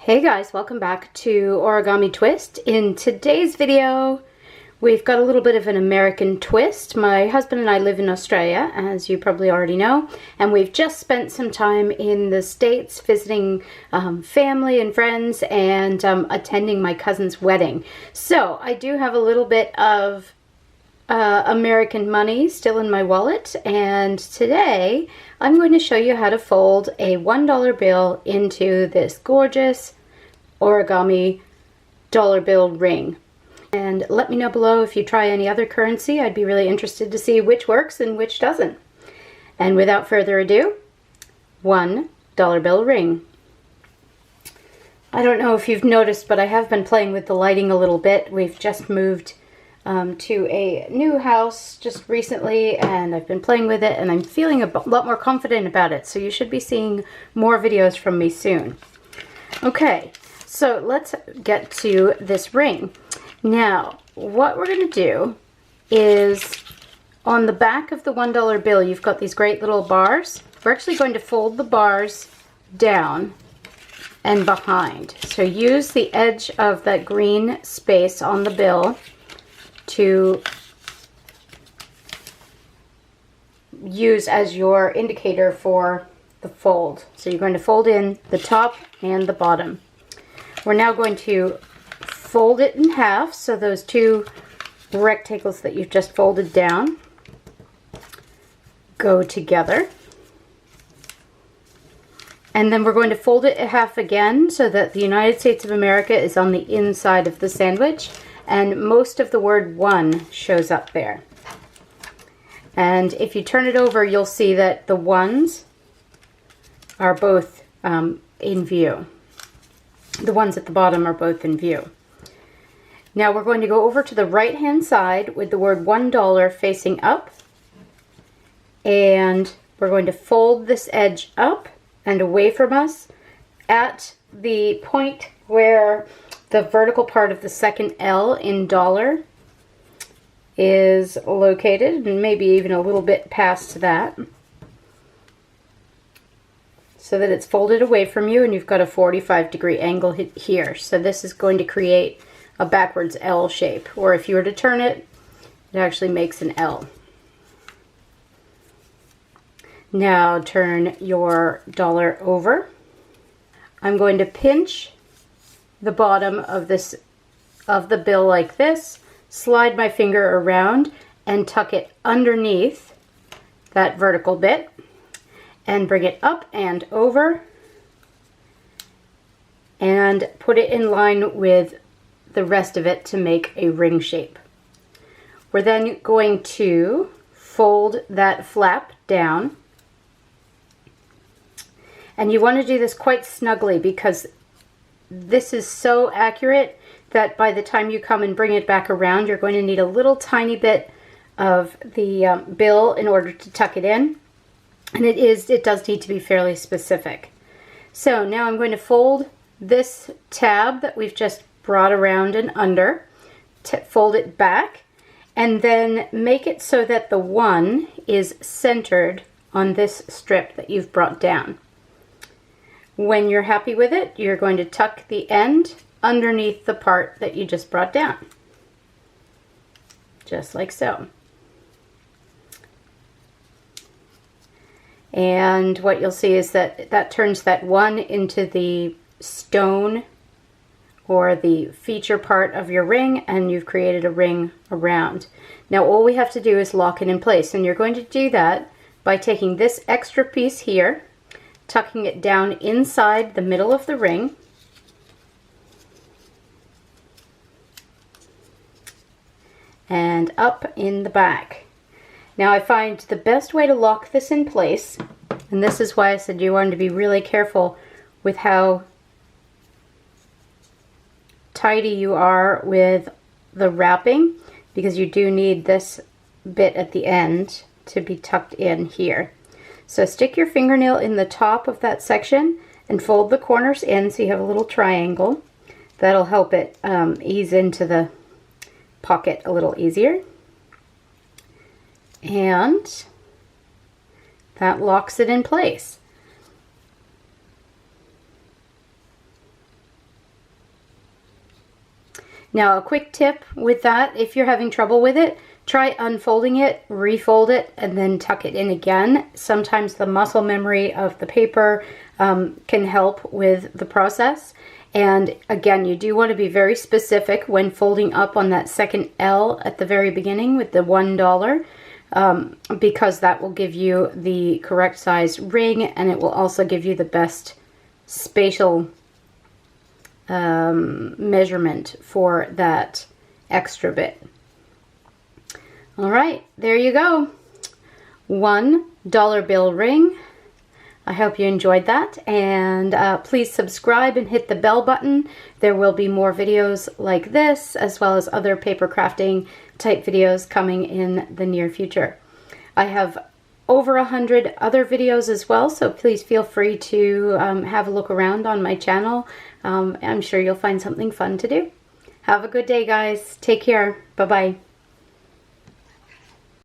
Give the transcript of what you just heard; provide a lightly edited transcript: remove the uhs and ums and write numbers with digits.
Hey guys, welcome back to Origami Twist. In today's video, we've got a little bit of an American twist. My husband and I live in Australia, as you probably already know, and we've just spent some time in the States visiting family and friends and attending my cousin's wedding. So I do have a little bit of American money still in my wallet, and today I'm going to show you how to fold a $1 bill into this gorgeous origami dollar bill ring. And let me know below if you try any other currency. I'd be really interested to see which works and which doesn't. And without further ado, $1 bill ring. I don't know if you've noticed, but I have been playing with the lighting a little bit. We've just moved to a new house just recently, and I've been playing with it, and I'm feeling a lot more confident about it, so you should be seeing more videos from me soon. Okay, so let's get to this ring. Now, what we're going to do is, on the back of the $1 bill, you've got these great little bars. We're actually going to fold the bars down and behind. So use the edge of that green space on the bill to use as your indicator for the fold. So you're going to fold in the top and the bottom. We're now going to fold it in half, so those two rectangles that you've just folded down go together. And then we're going to fold it in half again so that the United States of America is on the inside of the sandwich, and most of the word one shows up there. And if you turn it over, you'll see that the ones are both in view. The ones at the bottom are both in view. Now we're going to go over to the right hand side with the word $1 facing up, and we're going to fold this edge up and away from us at the point where the vertical part of the second L in dollar is located, and maybe even a little bit past that, so that it's folded away from you and you've got a 45-degree angle here. So this is going to create a backwards L shape, or if you were to turn it, it actually makes an L. Now turn your dollar over. I'm going to pinch the bottom of the bill like this, slide my finger around and tuck it underneath that vertical bit, and bring it up and over and put it in line with the rest of it to make a ring shape. We're then going to fold that flap down, and you want to do this quite snugly because this is so accurate that by the time you come and bring it back around, you're going to need a little tiny bit of the bill in order to tuck it in. And it does need to be fairly specific. So now I'm going to fold this tab that we've just brought around and under, fold it back, and then make it so that the one is centered on this strip that you've brought down. When you're happy with it, you're going to tuck the end underneath the part that you just brought down. Just like so. And what you'll see is that that turns that one into the stone or the feature part of your ring, and you've created a ring around. Now all we have to do is lock it in place, and you're going to do that by taking this extra piece here, tucking it down inside the middle of the ring, and up in the back. Now I find the best way to lock this in place, and this is why I said you wanted to be really careful with how tidy you are with the wrapping, because you do need this bit at the end to be tucked in here. So stick your fingernail in the top of that section and fold the corners in so you have a little triangle. That'll help it ease into the pocket a little easier. And that locks it in place. Now, a quick tip with that, if you're having trouble with it, try unfolding it, refold it, and then tuck it in again. Sometimes the muscle memory of the paper can help with the process. And again, you do want to be very specific when folding up on that second L at the very beginning with the $1, because that will give you the correct size ring, and it will also give you the best spatial measurement for that extra bit. All right, there you go. $1 bill ring. I hope you enjoyed that, and please subscribe and hit the bell button. There will be more videos like this, as well as other paper crafting type videos coming in the near future. I have over 100 other videos as well, so please feel free to have a look around on my channel. I'm sure you'll find something fun to do. Have a good day, guys. Take care. Bye-bye.